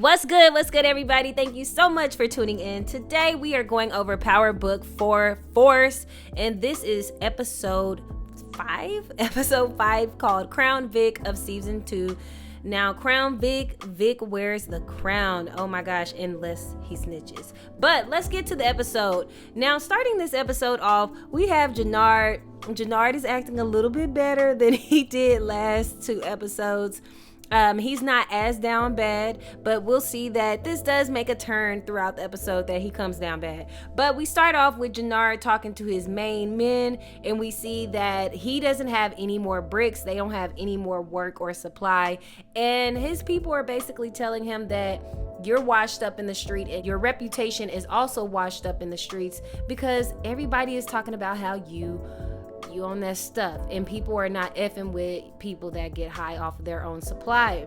What's good, everybody? Thank you so much for tuning in. Today, we are going over Power Book 4 Force, and this is episode 5 called Crown Vic of Season 2. Now, Crown Vic wears the crown. Oh my gosh, unless he snitches. But let's get to the episode. Now, starting this episode off, we have Janard. Janard is acting a little bit better than he did last 2 episodes. He's not as down bad, but we'll see that this does make a turn throughout the episode that he comes down bad. But we start off with Janard talking to his main men, and we see that he doesn't have any more bricks. They don't have any more work or supply. And his people are basically telling him that you're washed up in the street and your reputation is also washed up in the streets because everybody is talking about how you on that stuff, and people are not effing with people that get high off of their own supply.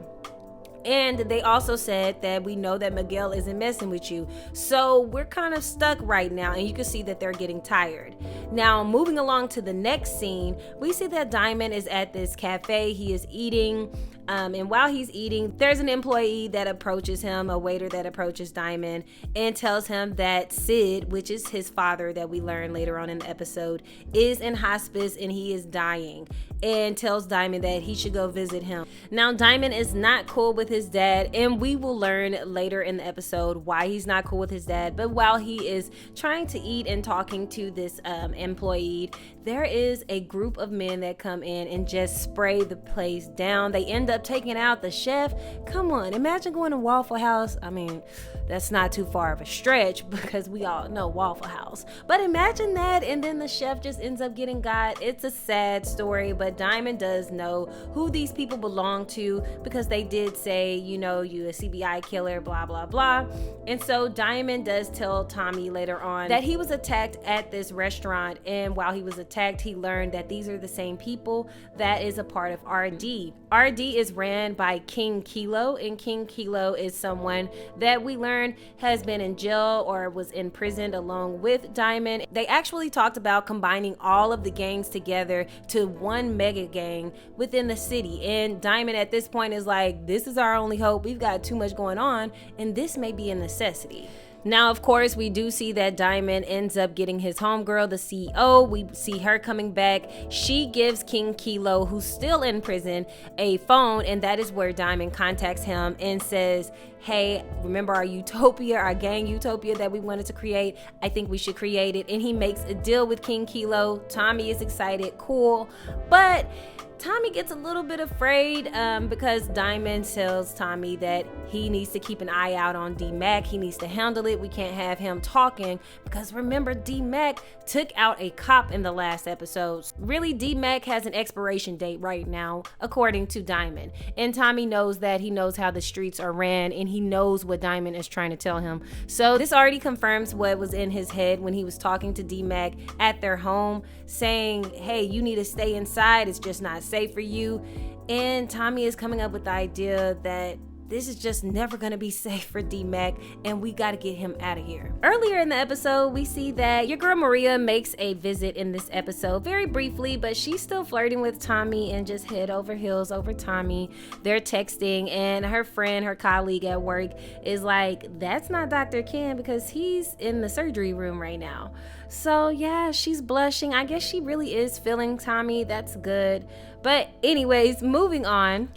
And they also said that we know that Miguel isn't messing with you. So we're kind of stuck right now, and you can see that they're getting tired. Now, moving along to the next scene, we see that Diamond is at this cafe. He is eating. And while he's eating, there's an employee that approaches him, a waiter that approaches Diamond and tells him that Sid, which is his father that we learn later on in the episode, is in hospice and he is dying, and tells Diamond that he should go visit him. Now, Diamond is not cool with his dad, and we will learn later in the episode why he's not cool with his dad. But while he is trying to eat and talking to this employee, there is a group of men that come in and just spray the place down. They end up taking out the chef. Come on, imagine going to Waffle House. I mean, that's not too far of a stretch because we all know Waffle House. But imagine that, and then the chef just ends up getting got. It's a sad story, but Diamond does know who these people belong to because they did say, you a CBI killer, blah, blah, blah. And so Diamond does tell Tommy later on that he was attacked at this restaurant, and while he was attacked, he learned that these are the same people that is a part of RD. RD is ran by King Kilo, and King Kilo is someone that we learned has been in jail or was imprisoned along with Diamond. They actually talked about combining all of the gangs together to one mega gang within the city, and Diamond at this point is like, this is our only hope. We've got too much going on, and this may be a necessity. Now, of course, we do see that Diamond ends up getting his homegirl, the CEO. We see her coming back. She gives King Kilo, who's still in prison, a phone, and that is where Diamond contacts him and says, hey, remember our utopia, our gang utopia that we wanted to create? I think we should create it. And he makes a deal with King Kilo. Tommy is excited, cool, but Tommy gets a little bit afraid because Diamond tells Tommy that he needs to keep an eye out on D-Mac. He needs to handle it. We can't have him talking because remember, D-Mac took out a cop in the last episode. Really, D-Mac has an expiration date right now, according to Diamond. And Tommy knows that. He knows how the streets are ran, and he knows what Diamond is trying to tell him. So this already confirms what was in his head when he was talking to D-Mac at their home, saying, hey, you need to stay inside. It's just not safe for you. And Tommy is coming up with the idea that this is just never going to be safe for D-Mac, and we got to get him out of here. Earlier in the episode, we see that your girl Maria makes a visit in this episode, very briefly, but she's still flirting with Tommy and just head over heels over Tommy. They're texting, and her friend, her colleague at work is like, that's not Dr. Ken because he's in the surgery room right now. So yeah, she's blushing. I guess she really is feeling Tommy. That's good. But anyways, moving on.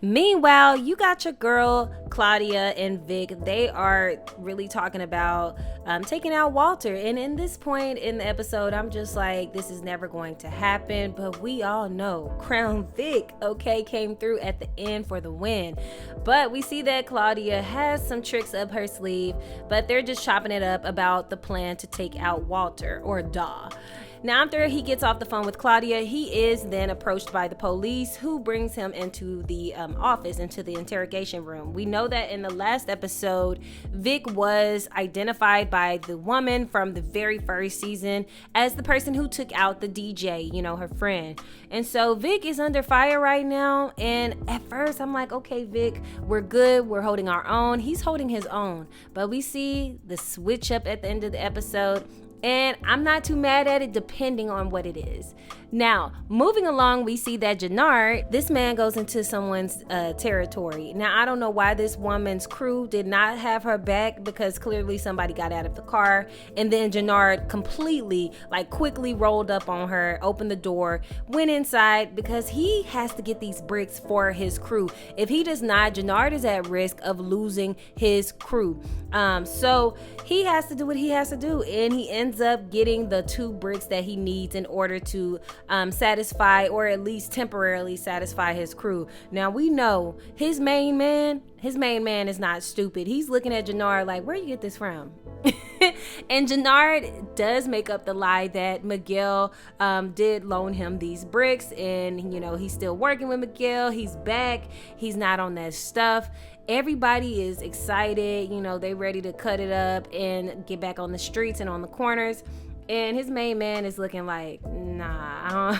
Meanwhile, you got your girl Claudia and Vic. They are really talking about taking out Walter. And in this point in the episode, I'm just like, this is never going to happen. But we all know Crown Vic, okay, came through at the end for the win. But we see that Claudia has some tricks up her sleeve, but they're just chopping it up about the plan to take out Walter, or Daw. Now, after he gets off the phone with Claudia, he is then approached by the police, who brings him into the office, into the interrogation room. We know that in the last episode, Vic was identified by the woman from the very first season as the person who took out the DJ, her friend. And so Vic is under fire right now. And at first, I'm like, okay, Vic, we're good. We're holding our own. He's holding his own. But we see the switch up at the end of the episode. And I'm not too mad at it depending on what it is. Now, moving along, we see that Janard, this man goes into someone's territory. Now, I don't know why this woman's crew did not have her back, because clearly somebody got out of the car. And then Janard completely, quickly rolled up on her, opened the door, went inside, because he has to get these bricks for his crew. If he does not, Janard is at risk of losing his crew. So he has to do what he has to do. And he ends up getting the 2 bricks that he needs in order to satisfy, or at least temporarily satisfy, his crew. Now we know his main man is not stupid. He's looking at Janard like, where you get this from? And Janard does make up the lie that Miguel did loan him these bricks, and he's still working with Miguel. He's back. He's not on that stuff. Everybody is excited. They ready to cut it up and get back on the streets and on the corners. And his main man is looking like, nah,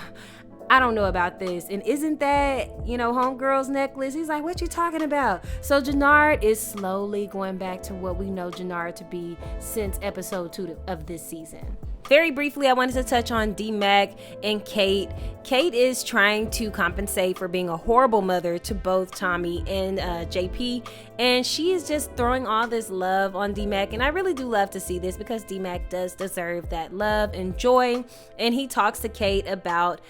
I don't know about this. And isn't that, homegirl's necklace? He's like, what you talking about? So Janard is slowly going back to what we know Janard to be since episode 2 of this season. Very briefly, I wanted to touch on D-Mac and Kate. Kate is trying to compensate for being a horrible mother to both Tommy and JP, and she is just throwing all this love on D-Mac, and I really do love to see this, because D-Mac does deserve that love and joy. And he talks to Kate about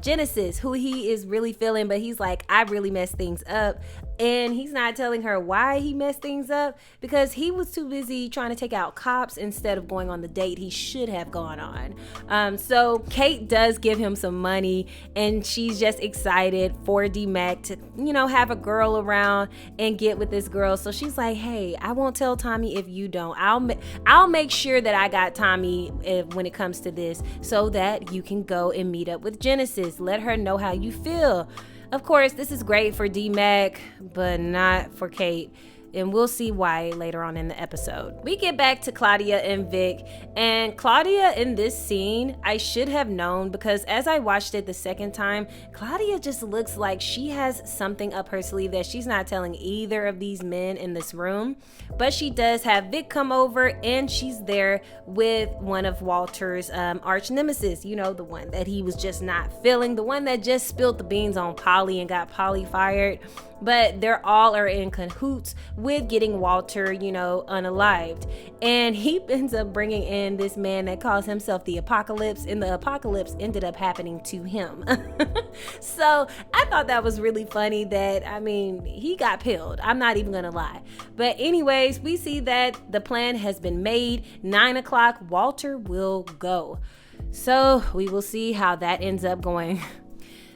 Genesis, who he is really feeling, but he's like, I really messed things up. And he's not telling her why he messed things up, because he was too busy trying to take out cops instead of going on the date he should have gone on. So Kate does give him some money, and she's just excited for D-Mac to, have a girl around and get with this girl. So she's like, hey, I won't tell Tommy if you don't. I'll make sure that I got Tommy when it comes to this, so that you can go and meet up with Genesis. Let her know how you feel. Of course, this is great for D-Mac, but not for Kate. And we'll see why later on in the episode. We get back to Claudia and Vic. And Claudia in this scene, I should have known, because as I watched it the second time, Claudia just looks like she has something up her sleeve that she's not telling either of these men in this room. But she does have Vic come over, and she's there with one of Walter's arch nemesis. The one that he was just not feeling, the one that just spilled the beans on Polly and got Polly fired. But they're all in cahoots with getting Walter, unalived. And he ends up bringing in this man that calls himself the Apocalypse, and the apocalypse ended up happening to him. So I thought that was really funny that, he got pilled. I'm not even gonna lie. But anyways, we see that the plan has been made. 9 o'clock, Walter will go. So we will see how that ends up going.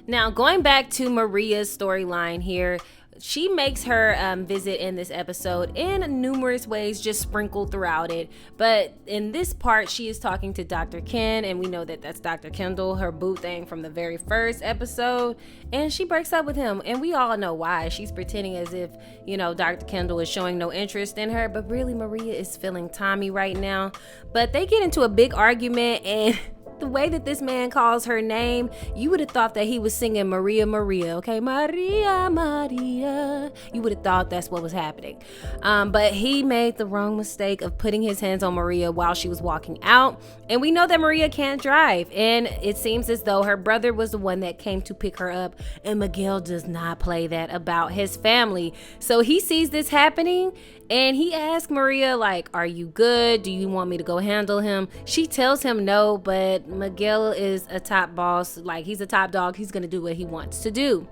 Now, going back to Maria's storyline here, she makes her visit in this episode in numerous ways, just sprinkled throughout it. But in this part, she is talking to Dr. Ken, and we know that that's Dr. Kendall, her boo thing from the very first episode. And she breaks up with him, and we all know why. She's pretending as if, Dr. Kendall is showing no interest in her, but really Maria is feeling Tommy right now. But they get into a big argument, and the way that this man calls her name, you would have thought that he was singing Maria, Maria, okay? Maria, Maria. You would have thought that's what was happening. But he made the wrong mistake of putting his hands on Maria while she was walking out. And we know that Maria can't drive. And it seems as though her brother was the one that came to pick her up. And Miguel does not play that about his family. So he sees this happening, and he asks Maria, are you good? Do you want me to go handle him? She tells him no, but Miguel is a top boss. He's a top dog. He's going to do what he wants to do.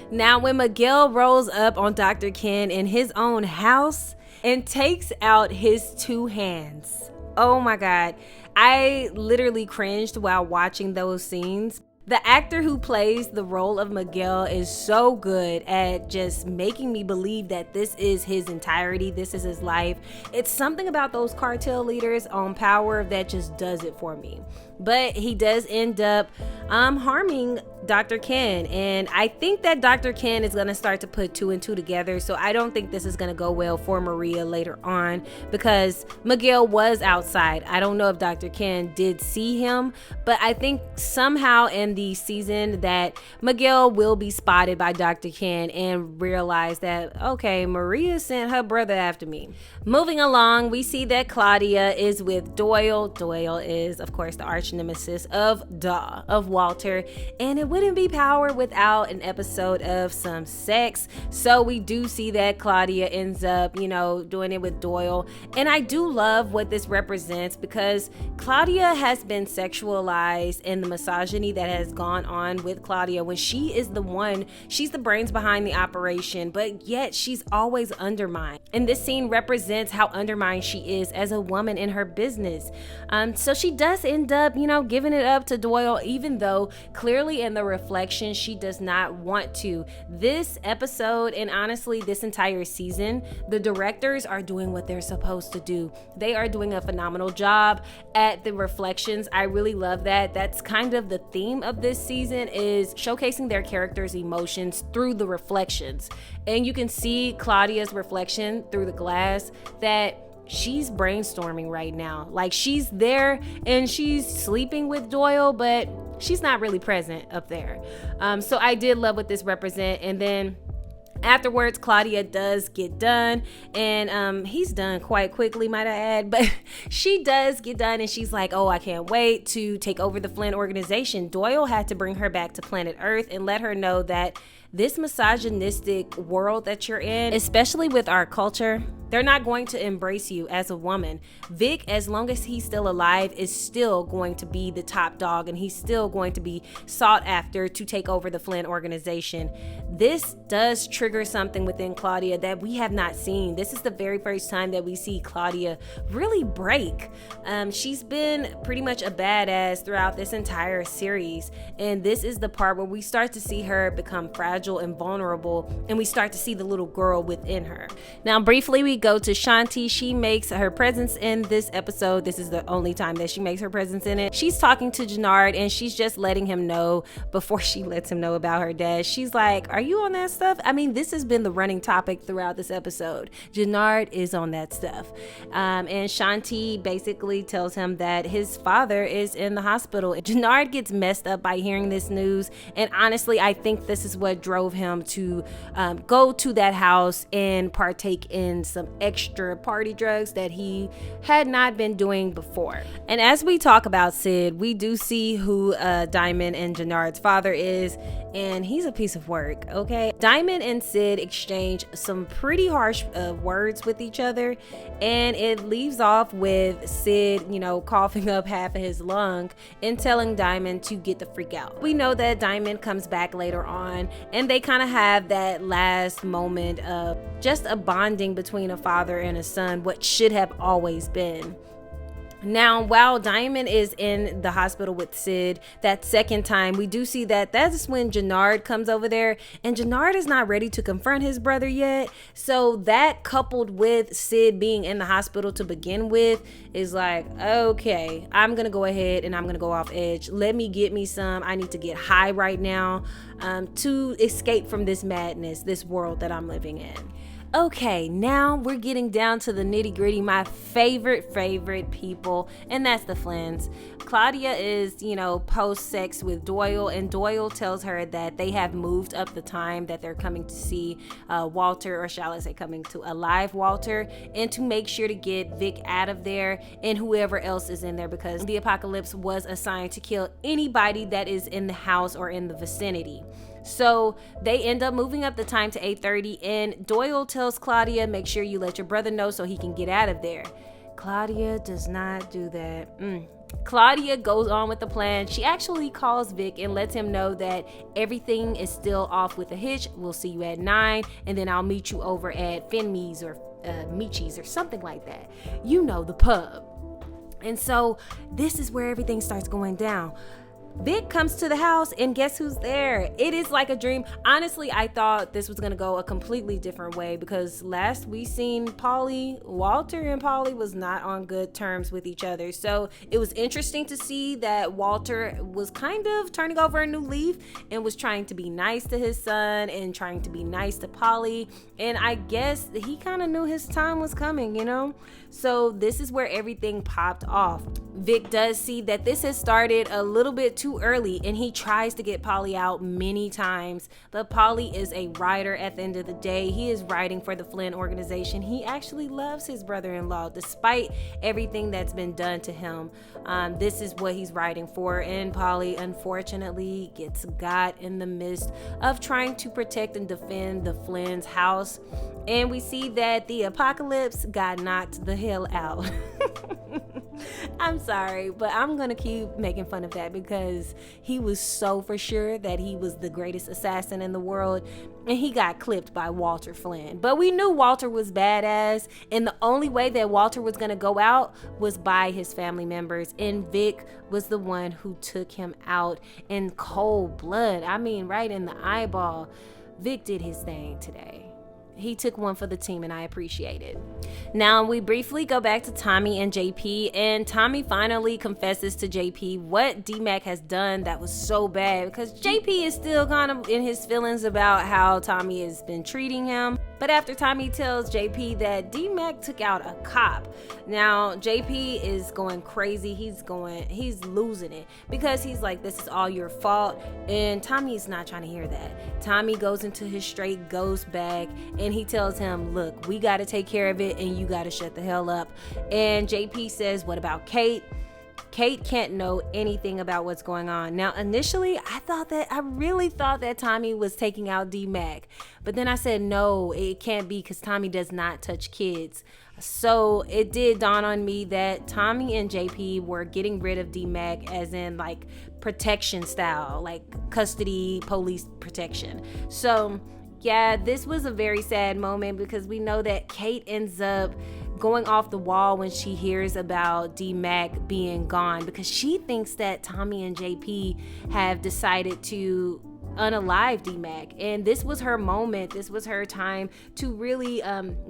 Now, when Miguel rolls up on Dr. Ken in his own house and takes out his 2 hands, oh my God, I literally cringed while watching those scenes. The actor who plays the role of Miguel is so good at just making me believe that this is his entirety, this is his life. It's something about those cartel leaders on Power that just does it for me. But he does end up harming Dr. Ken. And I think that Dr. Ken is going to start to put two and two together. So I don't think this is going to go well for Maria later on, because Miguel was outside. I don't know if Dr. Ken did see him, but I think somehow in the season that Miguel will be spotted by Dr. Ken and realize that, okay, Maria sent her brother after me. Moving along, we see that Claudia is with Doyle. Doyle is, of course, the arch nemesis of Walter, and it wouldn't be Power without an episode of some sex. So we do see that Claudia ends up, doing it with Doyle, and I do love what this represents, because Claudia has been sexualized, and the misogyny that has gone on with Claudia when she is she's the brains behind the operation, but yet she's always undermined. And this scene represents how undermined she is as a woman in her business. So she does end up, giving it up to Doyle, even though clearly in the reflection she does not want to. This episode, and honestly this entire season, the directors are doing what they're supposed to do. They are doing a phenomenal job at the reflections. I really love that. That's kind of the theme of this season, is showcasing their characters' emotions through the reflections. And you can see Claudia's reflection through the glass that she's brainstorming right now. Like, she's there and she's sleeping with Doyle, but she's not really present up there. So I did love what this represent. And then afterwards, Claudia does get done, and he's done quite quickly, might I add, but she does get done, and she's like, oh, I can't wait to take over the Flynn organization. Doyle had to bring her back to planet Earth and let her know that this misogynistic world that you're in, especially with our culture, they're not going to embrace you as a woman. Vic, as long as he's still alive, is still going to be the top dog, and he's still going to be sought after to take over the Flynn organization. This does trigger something within Claudia that we have not seen. This is the very first time that we see Claudia really break. She's been pretty much a badass throughout this entire series, and this is the part where we start to see her become fragile and vulnerable, and we start to see the little girl within her. Now, briefly, we go to Shanti. She makes her presence in this episode. This is the only time that she makes her presence in it. She's talking to Janard, and she's just letting him know, before she lets him know about her dad, she's like, are you on that stuff? I mean, this has been the running topic throughout this episode. Janard is on that stuff. And Shanti basically tells him that his father is in the hospital. Janard gets messed up by hearing this news, and honestly, I think this is what drove him to go to that house and partake in some extra party drugs that he had not been doing before. And as we talk about Sid, we do see who Diamond and Janard's father is, and he's a piece of work, okay? Diamond and Sid exchange some pretty harsh words with each other, and it leaves off with Sid, coughing up half of his lung and telling Diamond to get the freak out. We know that Diamond comes back later on, and they kind of have that last moment of just a bonding between a father and a son, what should have always been. Now, while Diamond is in the hospital with Sid that second time, we do see that that's when Janard comes over there, and Janard is not ready to confront his brother yet. So that, coupled with Sid being in the hospital to begin with, is like, okay, I'm gonna go ahead and I'm gonna go off edge. Let me get me some. I need to get high right now to escape from this madness, this world that I'm living in. Okay, now we're getting down to the nitty gritty, my favorite people, and that's the Flynns. Claudia is, post sex with Doyle, and Doyle tells her that they have moved up the time that they're coming to see Walter, or shall I say coming to alive Walter, and to make sure to get Vic out of there and whoever else is in there, because the apocalypse was assigned to kill anybody that is in the house or in the vicinity. So they end up moving up the time to 8:30, and Doyle tells Claudia, make sure you let your brother know so he can get out of there. Claudia does not do that. Claudia goes on with the plan. She actually calls Vic and lets him know that everything is still off with a hitch. We'll see you at 9, and then I'll meet you over at Finme's or Michi's or something like that. The pub. And so this is where everything starts going down. Vic comes to the house and guess who's there? It is like a dream. Honestly, I thought this was gonna go a completely different way because last we seen Walter and Polly was not on good terms with each other. So it was interesting to see that Walter was kind of turning over a new leaf and was trying to be nice to his son and trying to be nice to Polly. And I guess he kind of knew his time was coming, you know? So this is where everything popped off. Vic does see that this has started a little bit too early and he tries to get Polly out many times, but Polly is a writer at the end of the day. He is writing for the Flynn organization. He actually loves his brother-in-law despite everything that's been done to him. This is what he's writing for, and Polly unfortunately gets got in the midst of trying to protect and defend the Flynn's house, and we see that the apocalypse got knocked the hell out. I'm sorry, but I'm gonna keep making fun of that because he was so for sure that he was the greatest assassin in the world, and he got clipped by Walter Flynn. But we knew Walter was badass, and the only way that Walter was gonna go out was by his family members, and Vic was the one who took him out in cold blood. I mean, right in the eyeball. Vic did his thing today. He took one for the team, and I appreciate it. Now we briefly go back to Tommy and JP, and Tommy finally confesses to JP what D-Mac has done that was so bad, because JP is still kind of in his feelings about how Tommy has been treating him. But after Tommy tells JP that D-Mac took out a cop, now JP is going crazy. He's losing it because he's like, this is all your fault, and Tommy is not trying to hear that. Tommy goes into his straight ghost bag and he tells him, look, we got to take care of it and you got to shut the hell up. And JP says, what about Kate? Kate can't know anything about what's going on. Now, initially, I really thought that Tommy was taking out D-Mac. But then I said, no, it can't be because Tommy does not touch kids. So it did dawn on me that Tommy and JP were getting rid of D-Mac as in like protection style, like custody, police protection. So yeah, this was a very sad moment because we know that Kate ends up going off the wall when she hears about D-Mac being gone because she thinks that Tommy and JP have decided to unalive D-Mac, and this was her moment. This was her time to really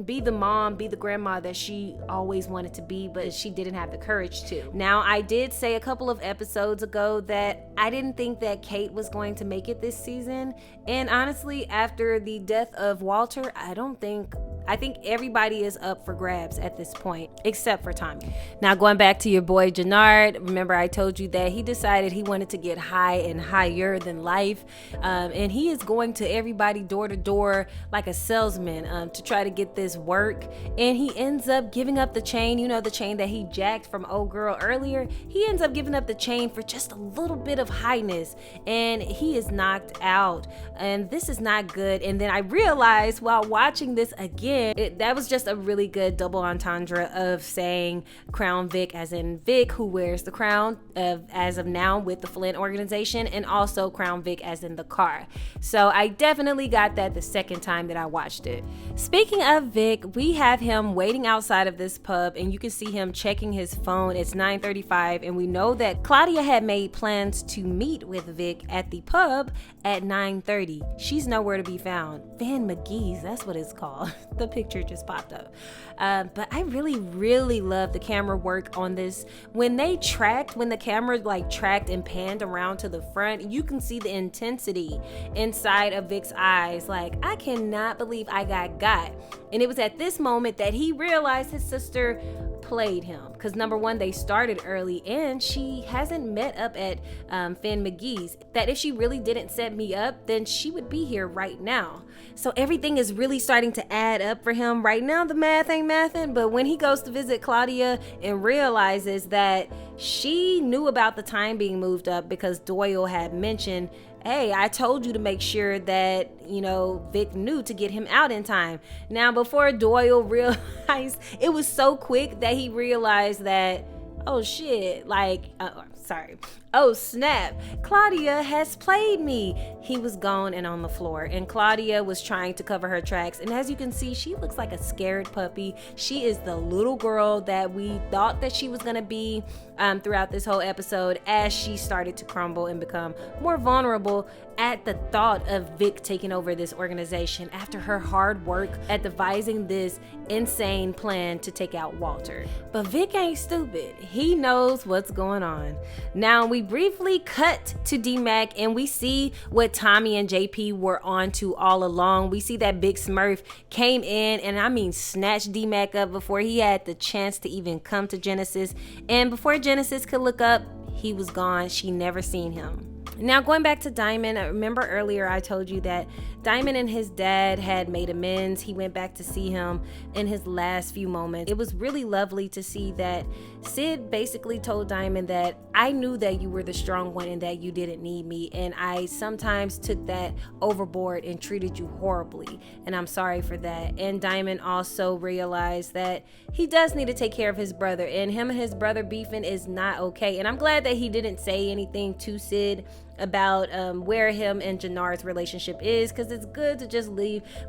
be the mom, be the grandma that she always wanted to be, but she didn't have the courage to. Now, I did say a couple of episodes ago that I didn't think that Kate was going to make it this season, and honestly, after the death of Walter, I think everybody is up for grabs at this point, except for Tommy. Now, going back to your boy Janard, remember I told you that he decided he wanted to get high and higher than life, and he is going to everybody door to door like a salesman to try to get this work, and he ends up giving up the chain, the chain that he jacked from old girl earlier. He ends up giving up the chain for just a little bit of highness, and he is knocked out, and this is not good. And then I realized while watching this again, that was just a really good double entendre of saying Crown Vic as in Vic who wears the crown as of now with the Flynn organization, and also Crown Vic as in the car. So I definitely got that the second time that I watched it. Speaking of Vic, we have him waiting outside of this pub, and you can see him checking his phone. It's 9:35, and we know that Claudia had made plans to meet with Vic at the pub at 9:30. She's nowhere to be found. Van McGee's, that's what it's called. The picture just popped up. But I really love the camera work on this. When the camera tracked and panned around to the front, you can see the intensity inside of Vic's eyes. Like, I cannot believe I got. And it was at this moment that he realized his sister played him, because number one, they started early and she hasn't met up at Van McGee's. That if she really didn't set me up, then she would be here right now. So everything is really starting to add up for him right now. The math ain't mathin', but when he goes to visit Claudia and realizes that she knew about the time being moved up because Doyle had mentioned, hey, I told you to make sure that, Vic knew to get him out in time. Now, before Doyle realized, it was so quick that he realized that, oh shit, Oh snap, Claudia has played me. He was gone and on the floor, and Claudia was trying to cover her tracks, and as you can see, she looks like a scared puppy. She is the little girl that we thought that she was gonna be throughout this whole episode, as she started to crumble and become more vulnerable at the thought of Vic taking over this organization after her hard work at devising this insane plan to take out Walter. But Vic ain't stupid. He knows what's going on. Now we briefly cut to D-Mac and we see what Tommy and JP were on to all along. We see that Big Smurf came in and I mean snatched D-Mac up before he had the chance to even come to Genesis. And before Genesis could look up, he was gone. She never seen him. Now going back to Diamond, remember earlier I told you that Diamond and his dad had made amends. He went back to see him in his last few moments. It was really lovely to see that Sid basically told Diamond that I knew that you were the strong one and that you didn't need me, and I sometimes took that overboard and treated you horribly, and I'm sorry for that. And Diamond also realized that he does need to take care of his brother, and him and his brother beefing is not okay. And I'm glad that he didn't say anything to Sid about where him and Janard's relationship is, because it's good to just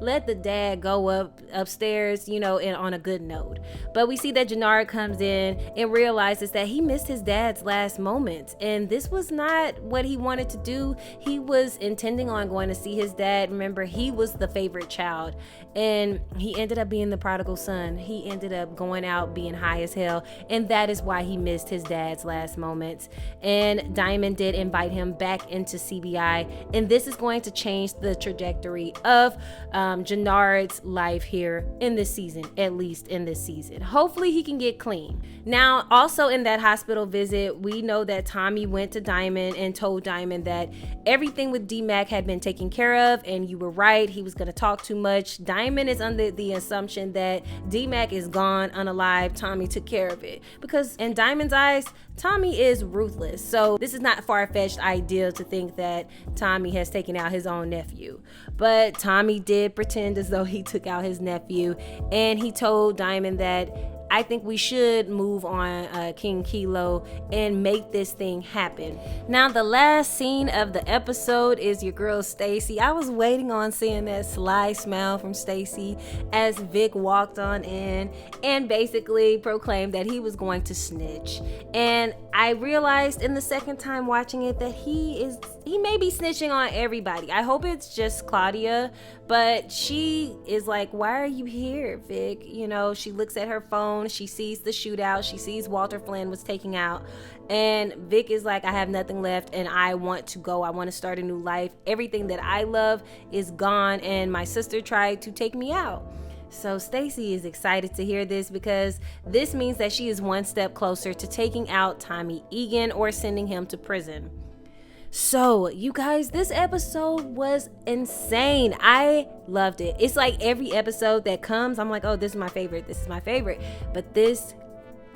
let the dad go upstairs, and on a good note. But we see that Janard comes in and realizes that he missed his dad's last moments, and this was not what he wanted to do. He was intending on going to see his dad. Remember, he was the favorite child, and he ended up being the prodigal son. He ended up going out being high as hell, and that is why he missed his dad's last moments. And Diamond did invite him back into CBI, and this is going to change the trajectory of Janard's life here in this season, at least in this season. Hopefully he can get clean. Now, also in that hospital visit, we know that Tommy went to Diamond and told Diamond that everything with D-Mac had been taken care of, and you were right, he was going to talk too much. Diamond is under the assumption that D-Mac is gone, unalive. Tommy took care of it, because in Diamond's eyes, Tommy is ruthless. So this is not a far-fetched idea to think that Tommy has taken out his own nephew. But Tommy did pretend as though he took out his nephew, and he told Diamond that I think we should move on King Kilo and make this thing happen. Now, the last scene of the episode is your girl Stacy. I was waiting on seeing that sly smile from Stacy as Vic walked on in and basically proclaimed that he was going to snitch. And I realized in the second time watching it that he may be snitching on everybody. I hope it's just Claudia, but she is like, why are you here, Vic? She looks at her phone, she sees the shootout, she sees Walter Flynn was taken out, and Vic is like, I have nothing left and I want to go. I want to start a new life. Everything that I love is gone, and my sister tried to take me out. So Stacy is excited to hear this, because this means that she is one step closer to taking out Tommy Egan or sending him to prison. So you guys, this episode was insane. I loved it. It's like every episode that comes, I'm like, oh, this is my favorite. This is my favorite. But this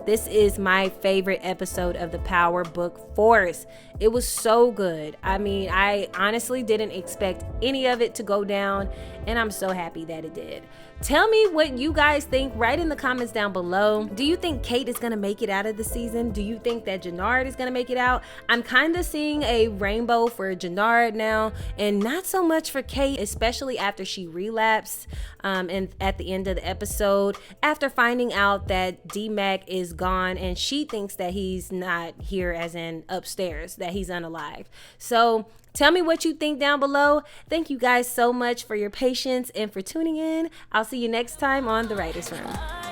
is my favorite episode of the Power Book Force. It was so good. I mean, I honestly didn't expect any of it to go down, and I'm so happy that it did. Tell me what you guys think right in the comments down below. Do you think Kate is going to make it out of the season? Do you think that Janard is going to make it out? I'm kind of seeing a rainbow for Janard now, and not so much for Kate, especially after she relapsed and at the end of the episode, after finding out that D-Mac is gone and she thinks that he's not here, as in upstairs, that he's unalive. So tell me what you think down below. Thank you guys so much for your patience and for tuning in. I'll see you next time on The Writer's Room.